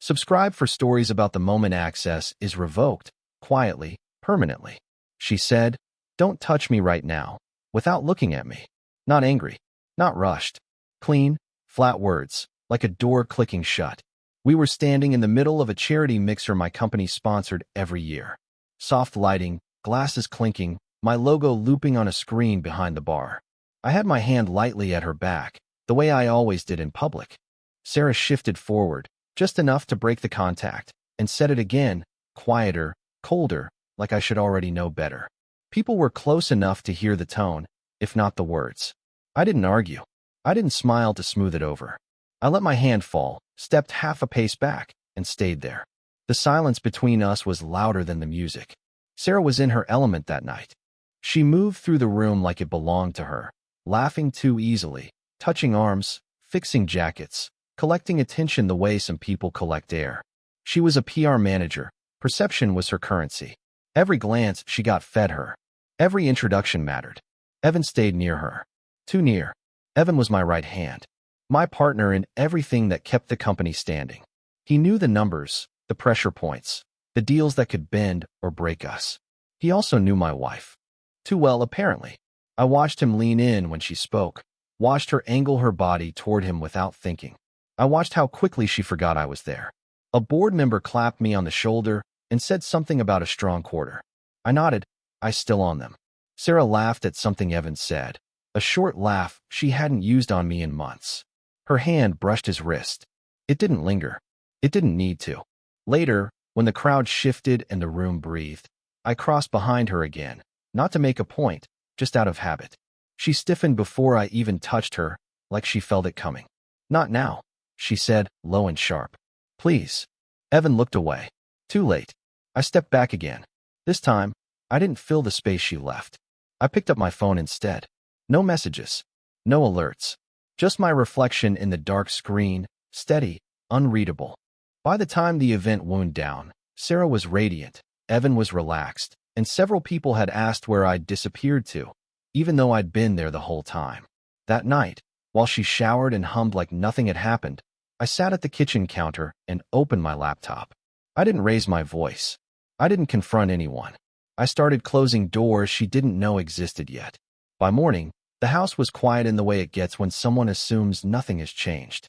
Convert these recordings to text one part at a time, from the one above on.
Subscribe for stories about the moment access is revoked, quietly, permanently. She said, "Don't touch me right now," without looking at me. Not angry, not rushed. Clean, flat words, like a door clicking shut. We were standing in the middle of a charity mixer my company sponsored every year. Soft lighting, glasses clinking, my logo looping on a screen behind the bar. I had my hand lightly at her back, the way I always did in public. Sarah shifted forward, just enough to break the contact, and said it again, quieter, colder, like I should already know better. People were close enough to hear the tone, if not the words. I didn't argue. I didn't smile to smooth it over. I let my hand fall, stepped half a pace back, and stayed there. The silence between us was louder than the music. Sarah was in her element that night. She moved through the room like it belonged to her, laughing too easily, touching arms, fixing jackets, collecting attention the way some people collect air. She was a PR manager. Perception was her currency. Every glance she got fed her. Every introduction mattered. Evan stayed near her. Too near. Evan was my right hand. My partner in everything that kept the company standing. He knew the numbers, the pressure points, the deals that could bend or break us. He also knew my wife. Too well, apparently. I watched him lean in when she spoke, watched her angle her body toward him without thinking. I watched how quickly she forgot I was there. A board member clapped me on the shoulder and said something about a strong quarter. I nodded, eyes still on them. Sarah laughed at something Evan said, a short laugh she hadn't used on me in months. Her hand brushed his wrist. It didn't linger. It didn't need to. Later, when the crowd shifted and the room breathed, I crossed behind her again, not to make a point, just out of habit. She stiffened before I even touched her, like she felt it coming. "Not now," she said, low and sharp. "Please." Evan looked away. Too late. I stepped back again. This time, I didn't fill the space she left. I picked up my phone instead. No messages. No alerts. Just my reflection in the dark screen, steady, unreadable. By the time the event wound down, Sarah was radiant, Evan was relaxed, and several people had asked where I'd disappeared to, even though I'd been there the whole time. That night, while she showered and hummed like nothing had happened, I sat at the kitchen counter and opened my laptop. I didn't raise my voice. I didn't confront anyone. I started closing doors she didn't know existed yet. By morning, the house was quiet in the way it gets when someone assumes nothing has changed.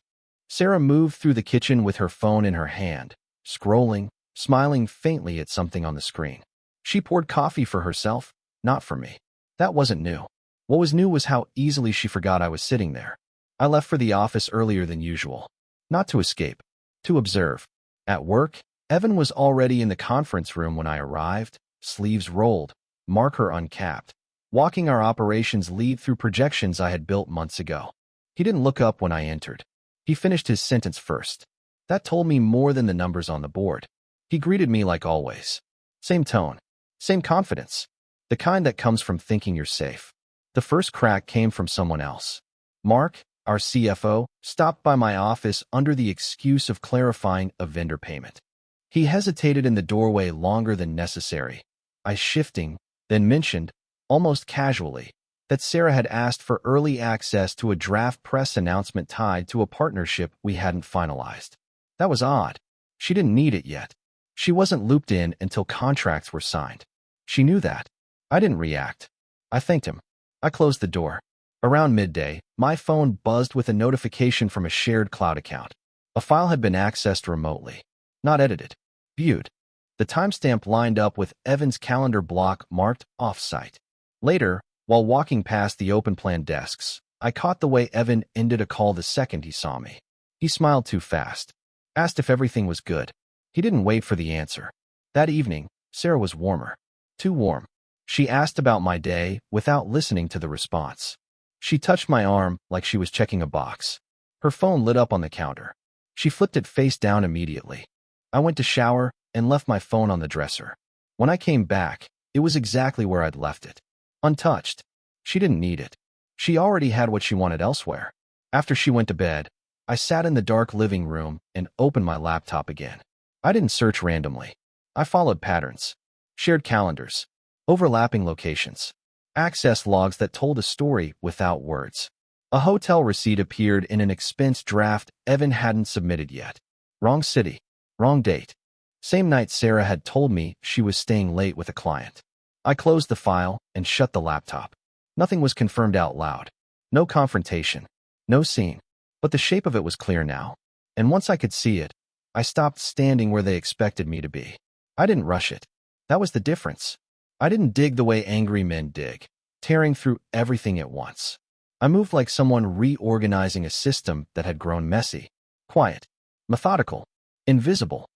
Sarah moved through the kitchen with her phone in her hand, scrolling, smiling faintly at something on the screen. She poured coffee for herself, not for me. That wasn't new. What was new was how easily she forgot I was sitting there. I left for the office earlier than usual. Not to escape, to observe. At work, Evan was already in the conference room when I arrived, sleeves rolled, marker uncapped, walking our operations lead through projections I had built months ago. He didn't look up when I entered. He finished his sentence first. That told me more than the numbers on the board. He greeted me like always. Same tone, same confidence, the kind that comes from thinking you're safe. The first crack came from someone else. Mark, our CFO, stopped by my office under the excuse of clarifying a vendor payment. He hesitated in the doorway longer than necessary. I shifting, then mentioned, almost casually, that Sarah had asked for early access to a draft press announcement tied to a partnership we hadn't finalized. That was odd. She didn't need it yet. She wasn't looped in until contracts were signed. She knew that. I didn't react. I thanked him. I closed the door. Around midday, my phone buzzed with a notification from a shared cloud account. A file had been accessed remotely. Not edited. Viewed. The timestamp lined up with Evan's calendar block marked off-site. Later, while walking past the open plan desks, I caught the way Evan ended a call the second he saw me. He smiled too fast. Asked if everything was good. He didn't wait for the answer. That evening, Sarah was warmer. Too warm. She asked about my day without listening to the response. She touched my arm like she was checking a box. Her phone lit up on the counter. She flipped it face down immediately. I went to shower and left my phone on the dresser. When I came back, it was exactly where I'd left it. Untouched. She didn't need it. She already had what she wanted elsewhere. After she went to bed, I sat in the dark living room and opened my laptop again. I didn't search randomly. I followed patterns. Shared calendars. Overlapping locations. Access logs that told a story without words. A hotel receipt appeared in an expense draft Evan hadn't submitted yet. Wrong city. Wrong date. Same night Sarah had told me she was staying late with a client. I closed the file and shut the laptop. Nothing was confirmed out loud. No confrontation. No scene. But the shape of it was clear now. And once I could see it, I stopped standing where they expected me to be. I didn't rush it. That was the difference. I didn't dig the way angry men dig, tearing through everything at once. I moved like someone reorganizing a system that had grown messy, quiet, methodical, invisible.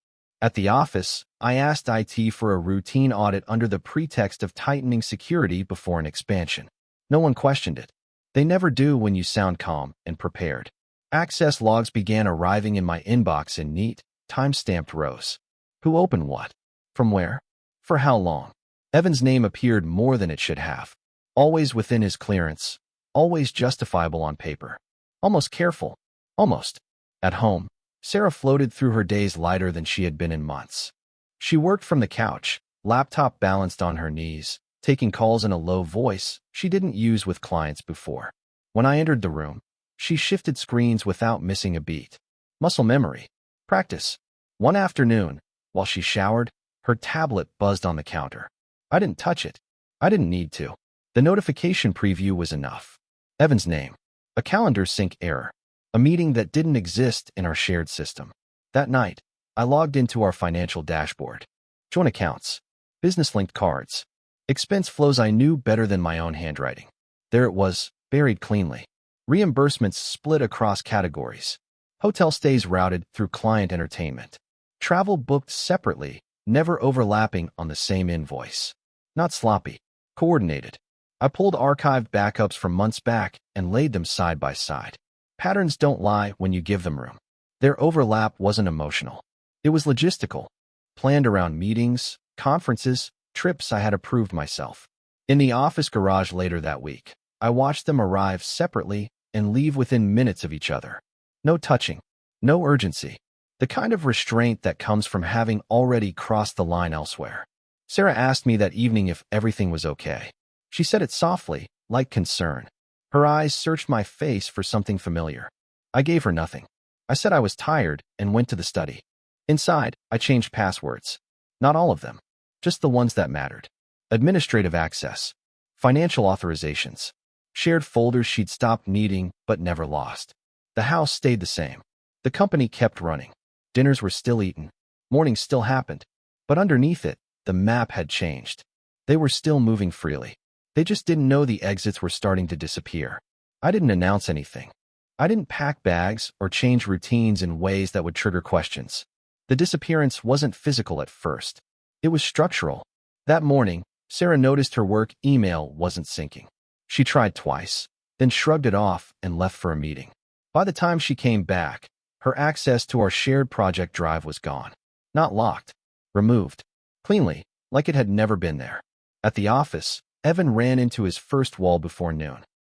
At the office, I asked IT for a routine audit under the pretext of tightening security before an expansion. No one questioned it. They never do when you sound calm and prepared. Access logs began arriving in my inbox in neat, time-stamped rows. Who opened what? From where? For how long? Evan's name appeared more than it should have. Always within his clearance. Always justifiable on paper. Almost careful. Almost. At home, Sarah floated through her days lighter than she had been in months. She worked from the couch, laptop balanced on her knees, taking calls in a low voice she didn't use with clients before. When I entered the room, she shifted screens without missing a beat. Muscle memory. Practice. One afternoon, while she showered, her tablet buzzed on the counter. I didn't touch it. I didn't need to. The notification preview was enough. Evan's name. A calendar sync error. A meeting that didn't exist in our shared system. That night, I logged into our financial dashboard. Joint accounts. Business-linked cards. Expense flows I knew better than my own handwriting. There it was, buried cleanly. Reimbursements split across categories. Hotel stays routed through client entertainment. Travel booked separately, never overlapping on the same invoice. Not sloppy. Coordinated. I pulled archived backups from months back and laid them side by side. Patterns don't lie when you give them room. Their overlap wasn't emotional. It was logistical. Planned around meetings, conferences, trips I had approved myself. In the office garage later that week, I watched them arrive separately and leave within minutes of each other. No touching. No urgency. The kind of restraint that comes from having already crossed the line elsewhere. Sarah asked me that evening if everything was okay. She said it softly, like concern. Her eyes searched my face for something familiar. I gave her nothing. I said I was tired and went to the study. Inside, I changed passwords. Not all of them. Just the ones that mattered. Administrative access. Financial authorizations. Shared folders she'd stopped needing but never lost. The house stayed the same. The company kept running. Dinners were still eaten. Mornings still happened. But underneath it, the map had changed. They were still moving freely. They just didn't know the exits were starting to disappear. I didn't announce anything. I didn't pack bags or change routines in ways that would trigger questions. The disappearance wasn't physical at first. It was structural. That morning, Sarah noticed her work email wasn't syncing. She tried twice, then shrugged it off and left for a meeting. By the time she came back, her access to our shared project drive was gone. Not locked. Removed. Cleanly, like it had never been there. At the office, Evan ran into his first wall before noon.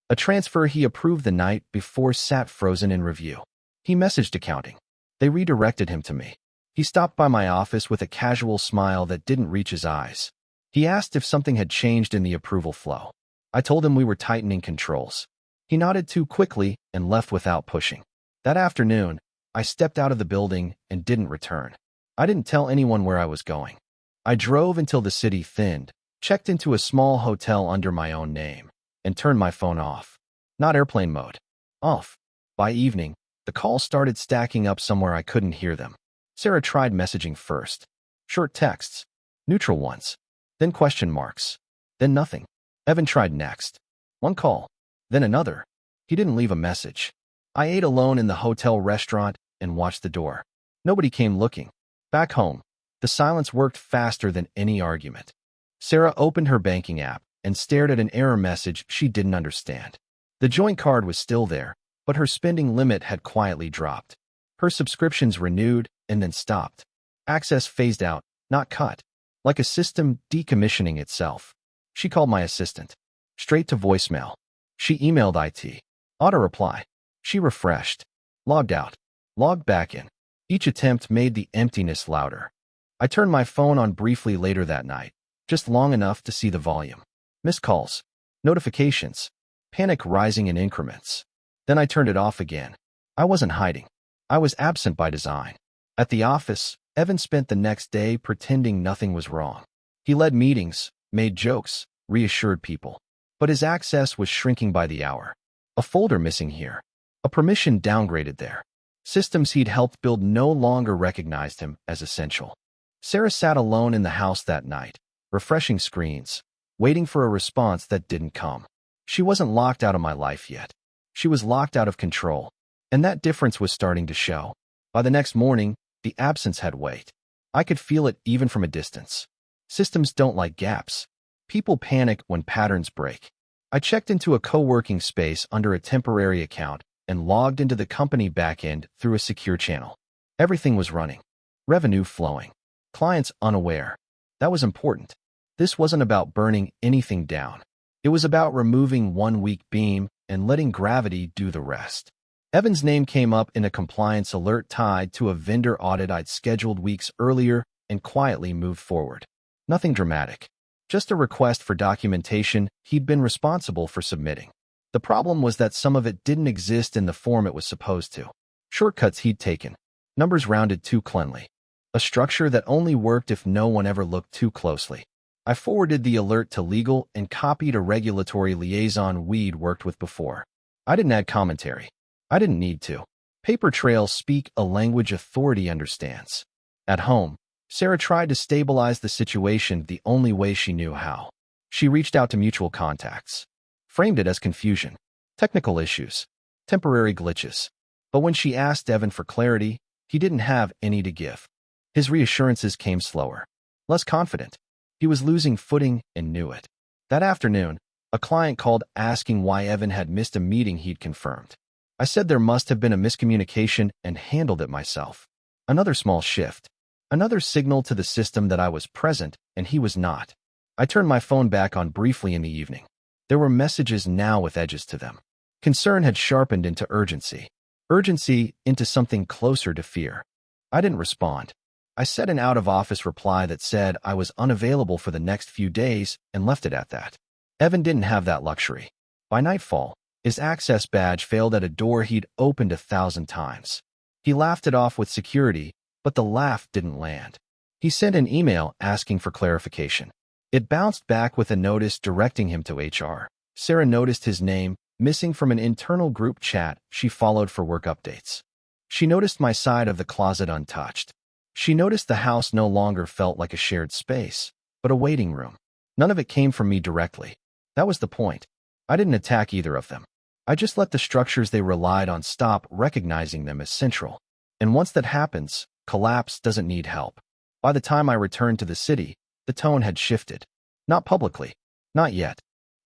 A transfer he approved the night before sat frozen in review. He messaged accounting. They redirected him to me. He stopped by my office with a casual smile that didn't reach his eyes. He asked if something had changed in the approval flow. I told him we were tightening controls. He nodded too quickly and left without pushing. That afternoon, I stepped out of the building and didn't return. I didn't tell anyone where I was going. I drove until the city thinned, checked into a small hotel under my own name, and turned my phone off. Not airplane mode. Off. By evening, the calls started stacking up somewhere I couldn't hear them. Sarah tried messaging first. Short texts. Neutral ones. Then question marks. Then nothing. Evan tried next. One call. Then another. He didn't leave a message. I ate alone in the hotel restaurant and watched the door. Nobody came looking. Back home, the silence worked faster than any argument. Sarah opened her banking app and stared at an error message she didn't understand. The joint card was still there, but her spending limit had quietly dropped. Her subscriptions renewed and then stopped. Access phased out, not cut, like a system decommissioning itself. She called my assistant. Straight to voicemail. She emailed IT. Auto reply. She refreshed. Logged out. Logged back in. Each attempt made the emptiness louder. I turned my phone on briefly later that night, just long enough to see the volume. Missed calls. Notifications. Panic rising in increments. Then I turned it off again. I wasn't hiding. I was absent by design. At the office, Evan spent the next day pretending nothing was wrong. He led meetings, made jokes, reassured people. But his access was shrinking by the hour. A folder missing here. A permission downgraded there. Systems he'd helped build no longer recognized him as essential. Sarah sat alone in the house that night, refreshing screens, waiting for a response that didn't come. She wasn't locked out of my life yet. She was locked out of control, and that difference was starting to show. By the next morning, the absence had weight. I could feel it even from a distance. Systems don't like gaps. People panic when patterns break. I checked into a co-working space under a temporary account and logged into the company backend through a secure channel. Everything was running. Revenue flowing. Clients unaware. That was important. This wasn't about burning anything down. It was about removing one weak beam and letting gravity do the rest. Evan's name came up in a compliance alert tied to a vendor audit I'd scheduled weeks earlier and quietly moved forward. Nothing dramatic. Just a request for documentation he'd been responsible for submitting. The problem was that some of it didn't exist in the form it was supposed to. Shortcuts he'd taken. Numbers rounded too cleanly. A structure that only worked if no one ever looked too closely. I forwarded the alert to legal and copied a regulatory liaison we'd worked with before. I didn't add commentary. I didn't need to. Paper trails speak a language authority understands. At home, Sarah tried to stabilize the situation the only way she knew how. She reached out to mutual contacts. Framed it as confusion. Technical issues. Temporary glitches. But when she asked Evan for clarity, he didn't have any to give. His reassurances came slower. Less confident. He was losing footing and knew it. That afternoon, a client called asking why Evan had missed a meeting he'd confirmed. I said there must have been a miscommunication and handled it myself. Another small shift. Another signal to the system that I was present and he was not. I turned my phone back on briefly in the evening. There were messages now with edges to them. Concern had sharpened into urgency. Urgency into something closer to fear. I didn't respond. I sent an out-of-office reply that said I was unavailable for the next few days and left it at that. Evan didn't have that luxury. By nightfall, his access badge failed at a door he'd opened 1,000 times. He laughed it off with security, but the laugh didn't land. He sent an email asking for clarification. It bounced back with a notice directing him to HR. Sarah noticed his name, missing from an internal group chat she followed for work updates. She noticed my side of the closet untouched. She noticed the house no longer felt like a shared space, but a waiting room. None of it came from me directly. That was the point. I didn't attack either of them. I just let the structures they relied on stop recognizing them as central. And once that happens, collapse doesn't need help. By the time I returned to the city, the tone had shifted. Not publicly. Not yet.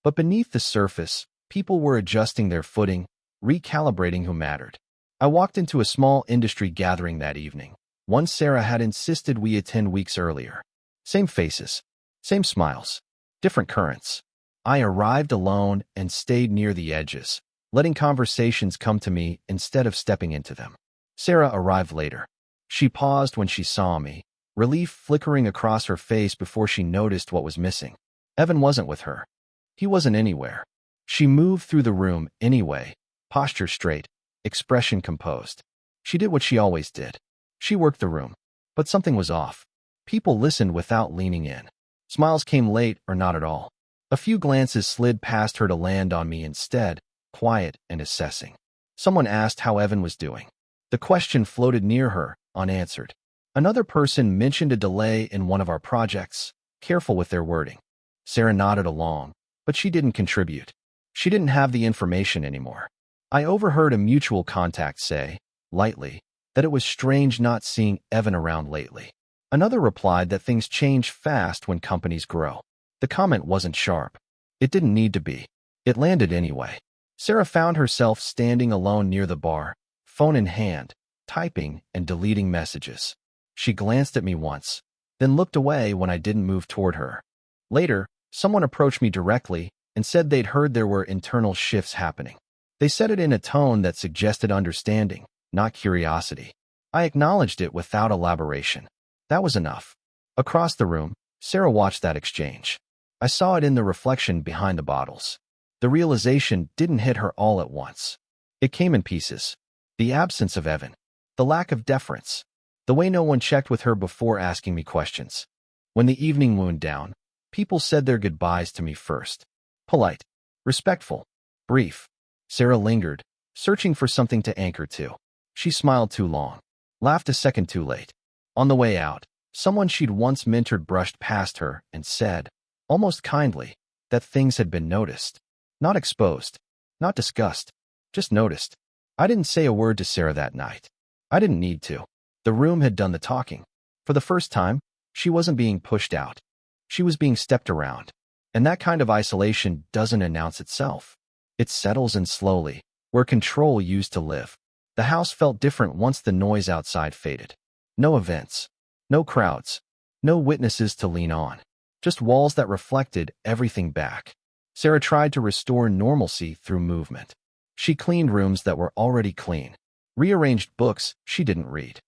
But beneath the surface, people were adjusting their footing, recalibrating who mattered. I walked into a small industry gathering that evening. One Sarah had insisted we attend weeks earlier. Same faces, same smiles, different currents. I arrived alone and stayed near the edges, letting conversations come to me instead of stepping into them. Sarah arrived later. She paused when she saw me, relief flickering across her face before she noticed what was missing. Evan wasn't with her. He wasn't anywhere. She moved through the room anyway, posture straight, expression composed. She did what she always did. She worked the room, but something was off. People listened without leaning in. Smiles came late or not at all. A few glances slid past her to land on me instead, quiet and assessing. Someone asked how Evan was doing. The question floated near her, unanswered. Another person mentioned a delay in one of our projects, careful with their wording. Sarah nodded along, but she didn't contribute. She didn't have the information anymore. I overheard a mutual contact say, lightly, that it was strange not seeing Evan around lately. Another replied that things change fast when companies grow. The comment wasn't sharp. It didn't need to be. It landed anyway. Sarah found herself standing alone near the bar, phone in hand, typing and deleting messages. She glanced at me once, then looked away when I didn't move toward her. Later, someone approached me directly and said they'd heard there were internal shifts happening. They said it in a tone that suggested understanding, not curiosity. I acknowledged it without elaboration. That was enough. Across the room, Sarah watched that exchange. I saw it in the reflection behind the bottles. The realization didn't hit her all at once. It came in pieces. The absence of Evan. The lack of deference. The way no one checked with her before asking me questions. When the evening wound down, people said their goodbyes to me first. Polite, respectful, brief. Sarah lingered, searching for something to anchor to. She smiled too long, laughed a second too late. On the way out, someone she'd once mentored brushed past her and said, almost kindly, that things had been noticed. Not exposed, not discussed, just noticed. I didn't say a word to Sarah that night. I didn't need to. The room had done the talking. For the first time, she wasn't being pushed out. She was being stepped around. And that kind of isolation doesn't announce itself. It settles in slowly, where control used to live. The house felt different once the noise outside faded. No events, no crowds, no witnesses to lean on. Just walls that reflected everything back. Sarah tried to restore normalcy through movement. She cleaned rooms that were already clean, rearranged books she didn't read,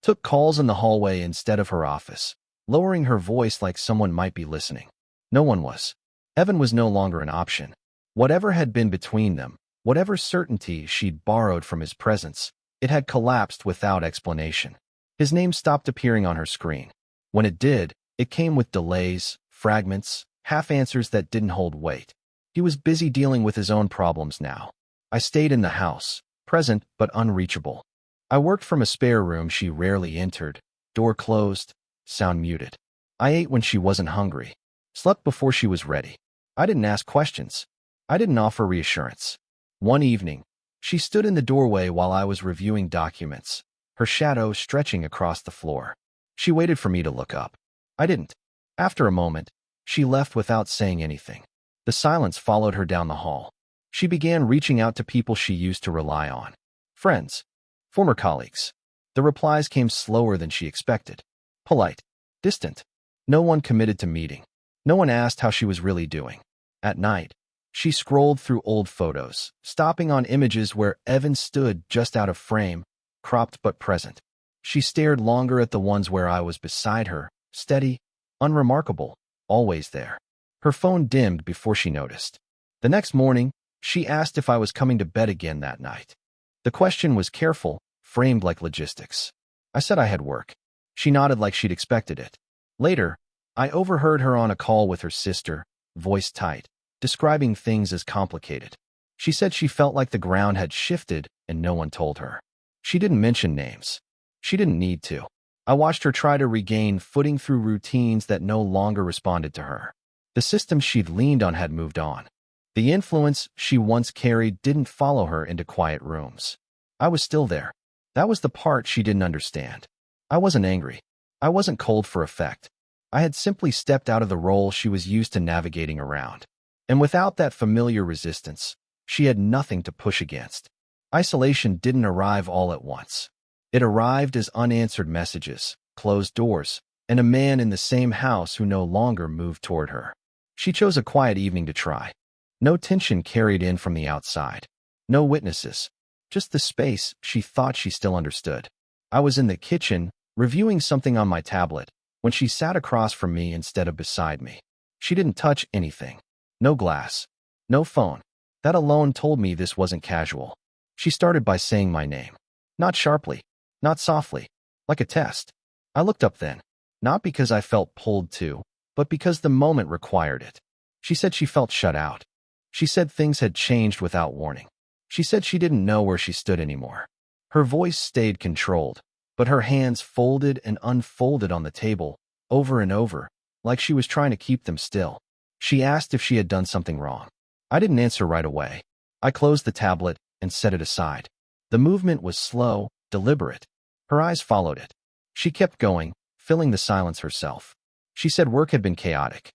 took calls in the hallway instead of her office, lowering her voice like someone might be listening. No one was. Evan was no longer an option. Whatever had been between them, whatever certainty she'd borrowed from his presence, it had collapsed without explanation. His name stopped appearing on her screen. When it did, it came with delays, fragments, half-answers that didn't hold weight. He was busy dealing with his own problems now. I stayed in the house, present but unreachable. I worked from a spare room she rarely entered, door closed, sound muted. I ate when she wasn't hungry, slept before she was ready. I didn't ask questions. I didn't offer reassurance. One evening, she stood in the doorway while I was reviewing documents, her shadow stretching across the floor. She waited for me to look up. I didn't. After a moment, she left without saying anything. The silence followed her down the hall. She began reaching out to people she used to rely on. Friends, former colleagues. The replies came slower than she expected. Polite, distant. No one committed to meeting. No one asked how she was really doing. At night, she scrolled through old photos, stopping on images where Evan stood just out of frame, cropped but present. She stared longer at the ones where I was beside her, steady, unremarkable, always there. Her phone dimmed before she noticed. The next morning, she asked if I was coming to bed again that night. The question was careful, framed like logistics. I said I had work. She nodded like she'd expected it. Later, I overheard her on a call with her sister, voice tight, describing things as complicated. She said she felt like the ground had shifted and no one told her. She didn't mention names. She didn't need to. I watched her try to regain footing through routines that no longer responded to her. The system she'd leaned on had moved on. The influence she once carried didn't follow her into quiet rooms. I was still there. That was the part she didn't understand. I wasn't angry. I wasn't cold for effect. I had simply stepped out of the role she was used to navigating around. And without that familiar resistance, she had nothing to push against. Isolation didn't arrive all at once. It arrived as unanswered messages, closed doors, and a man in the same house who no longer moved toward her. She chose a quiet evening to try. No tension carried in from the outside. No witnesses. Just the space she thought she still understood. I was in the kitchen, reviewing something on my tablet, when she sat across from me instead of beside me. She didn't touch anything. No glass. No phone. That alone told me this wasn't casual. She started by saying my name. Not sharply. Not softly. Like a test. I looked up then. Not because I felt pulled to, but because the moment required it. She said she felt shut out. She said things had changed without warning. She said she didn't know where she stood anymore. Her voice stayed controlled, but her hands folded and unfolded on the table, over and over, like she was trying to keep them still. She asked if she had done something wrong. I didn't answer right away. I closed the tablet and set it aside. The movement was slow, deliberate. Her eyes followed it. She kept going, filling the silence herself. She said work had been chaotic.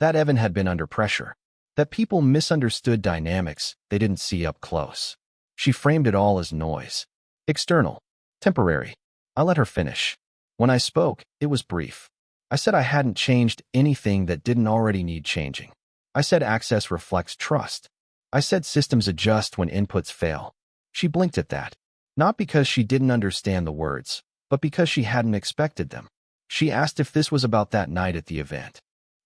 That Evan had been under pressure. That people misunderstood dynamics they didn't see up close. She framed it all as noise. External. Temporary. I let her finish. When I spoke, it was brief. I said I hadn't changed anything that didn't already need changing. I said access reflects trust. I said systems adjust when inputs fail. She blinked at that. Not because she didn't understand the words, but because she hadn't expected them. She asked if this was about that night at the event.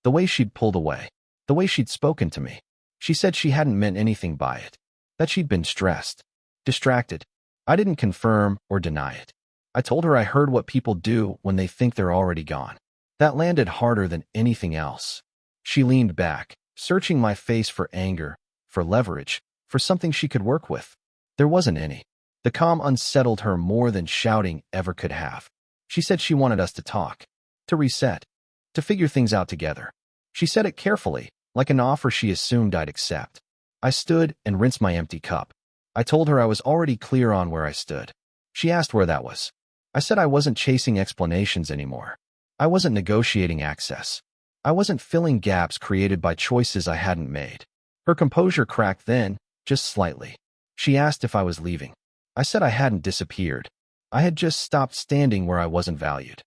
The way she'd pulled away. The way she'd spoken to me. She said she hadn't meant anything by it. That she'd been stressed. Distracted. I didn't confirm or deny it. I told her I heard what people do when they think they're already gone. That landed harder than anything else. She leaned back, searching my face for anger, for leverage, for something she could work with. There wasn't any. The calm unsettled her more than shouting ever could have. She said she wanted us to talk, to reset, to figure things out together. She said it carefully, like an offer she assumed I'd accept. I stood and rinsed my empty cup. I told her I was already clear on where I stood. She asked where that was. I said I wasn't chasing explanations anymore. I wasn't negotiating access. I wasn't filling gaps created by choices I hadn't made. Her composure cracked then, just slightly. She asked if I was leaving. I said I hadn't disappeared. I had just stopped standing where I wasn't valued.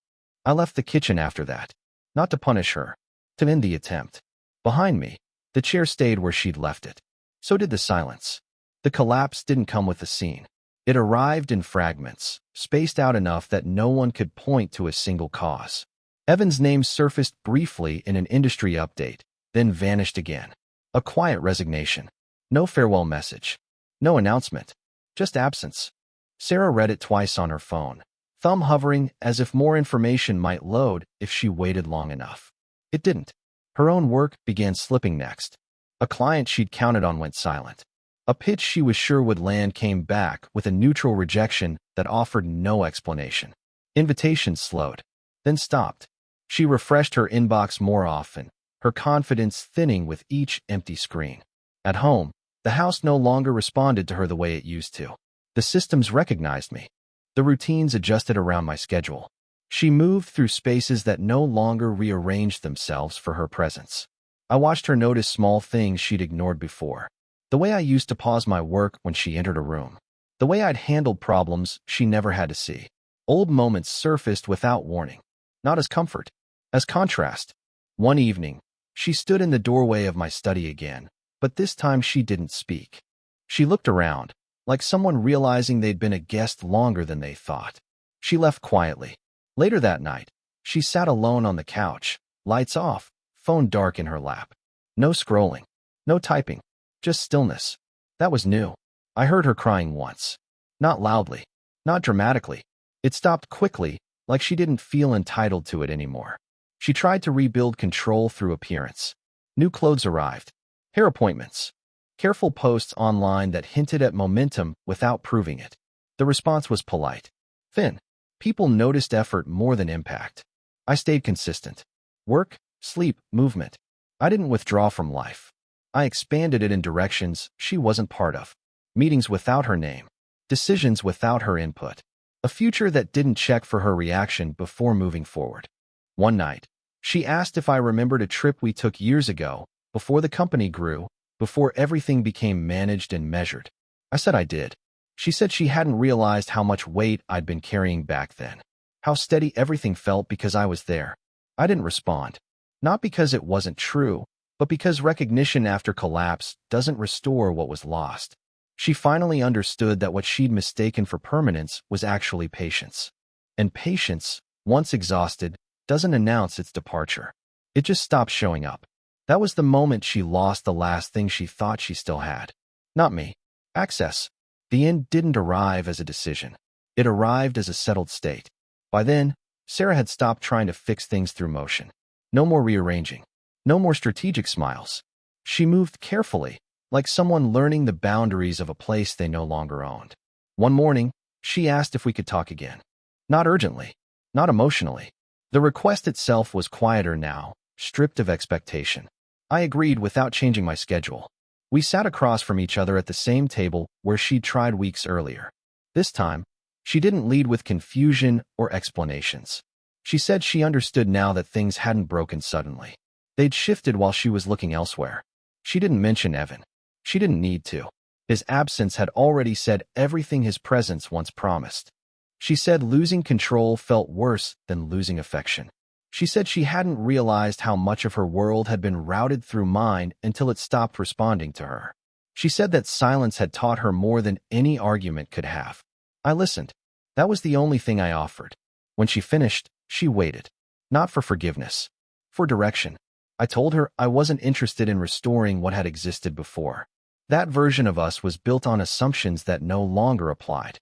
I left the kitchen after that. Not to punish her. To end the attempt. Behind me, the chair stayed where she'd left it. So did the silence. The collapse didn't come with the scene. It arrived in fragments, spaced out enough that no one could point to a single cause. Evan's name surfaced briefly in an industry update, then vanished again. A quiet resignation. No farewell message. No announcement. Just absence. Sarah read it twice on her phone, thumb hovering as if more information might load if she waited long enough. It didn't. Her own work began slipping next. A client she'd counted on went silent. A pitch she was sure would land came back with a neutral rejection that offered no explanation. Invitations slowed, then stopped. She refreshed her inbox more often, her confidence thinning with each empty screen. At home, the house no longer responded to her the way it used to. The systems recognized me. The routines adjusted around my schedule. She moved through spaces that no longer rearranged themselves for her presence. I watched her notice small things she'd ignored before. The way I used to pause my work when she entered a room. The way I'd handled problems she never had to see. Old moments surfaced without warning. Not as comfort, as contrast. One evening, she stood in the doorway of my study again, but this time she didn't speak. She looked around, like someone realizing they'd been a guest longer than they thought. She left quietly. Later that night, she sat alone on the couch, lights off, phone dark in her lap. No scrolling, no typing. Just stillness. That was new. I heard her crying once. Not loudly. Not dramatically. It stopped quickly, like she didn't feel entitled to it anymore. She tried to rebuild control through appearance. New clothes arrived. Hair appointments. Careful posts online that hinted at momentum without proving it. The response was polite. Thin. People noticed effort more than impact. I stayed consistent. Work, sleep, movement. I didn't withdraw from life. I expanded it in directions she wasn't part of. Meetings without her name. Decisions without her input. A future that didn't check for her reaction before moving forward. One night, she asked if I remembered a trip we took years ago, before the company grew, before everything became managed and measured. I said I did. She said she hadn't realized how much weight I'd been carrying back then. How steady everything felt because I was there. I didn't respond. Not because it wasn't true, but because recognition after collapse doesn't restore what was lost. She finally understood that what she'd mistaken for permanence was actually patience. And patience, once exhausted, doesn't announce its departure. It just stops showing up. That was the moment she lost the last thing she thought she still had. Not me. Access. The end didn't arrive as a decision. It arrived as a settled state. By then, Sarah had stopped trying to fix things through motion. No more rearranging. No more strategic smiles. She moved carefully, like someone learning the boundaries of a place they no longer owned. One morning, she asked if we could talk again. Not urgently. Not emotionally. The request itself was quieter now, stripped of expectation. I agreed without changing my schedule. We sat across from each other at the same table where she'd tried weeks earlier. This time, she didn't lead with confusion or explanations. She said she understood now that things hadn't broken suddenly. They'd shifted while she was looking elsewhere. She didn't mention Evan. She didn't need to. His absence had already said everything his presence once promised. She said losing control felt worse than losing affection. She said she hadn't realized how much of her world had been routed through mine until it stopped responding to her. She said that silence had taught her more than any argument could have. I listened. That was the only thing I offered. When she finished, she waited. Not for forgiveness. For direction. I told her I wasn't interested in restoring what had existed before. That version of us was built on assumptions that no longer applied.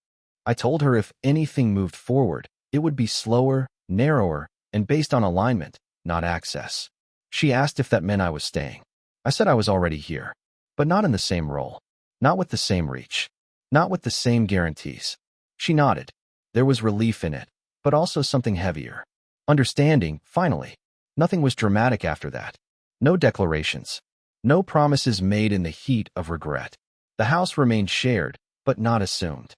I told her if anything moved forward, it would be slower, narrower, and based on alignment, not access. She asked if that meant I was staying. I said I was already here, but not in the same role, not with the same reach, not with the same guarantees. She nodded. There was relief in it, but also something heavier. Understanding, finally. Nothing was dramatic after that. No declarations. No promises made in the heat of regret. The house remained shared, but not assumed.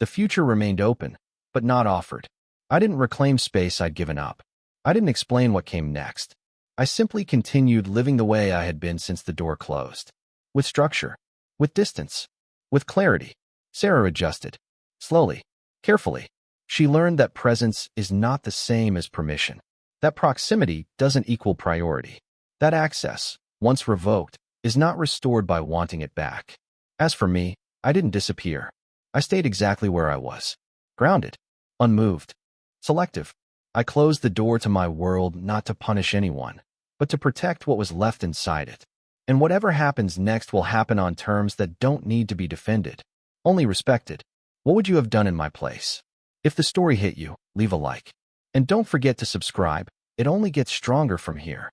The future remained open, but not offered. I didn't reclaim space I'd given up. I didn't explain what came next. I simply continued living the way I had been since the door closed. With structure. With distance. With clarity. Sarah adjusted. Slowly. Carefully. She learned that presence is not the same as permission. That proximity doesn't equal priority. That access, once revoked, is not restored by wanting it back. As for me, I didn't disappear. I stayed exactly where I was. Grounded. Unmoved. Selective. I closed the door to my world not to punish anyone, but to protect what was left inside it. And whatever happens next will happen on terms that don't need to be defended, only respected. What would you have done in my place? If the story hit you, leave a like. And don't forget to subscribe. It only gets stronger from here.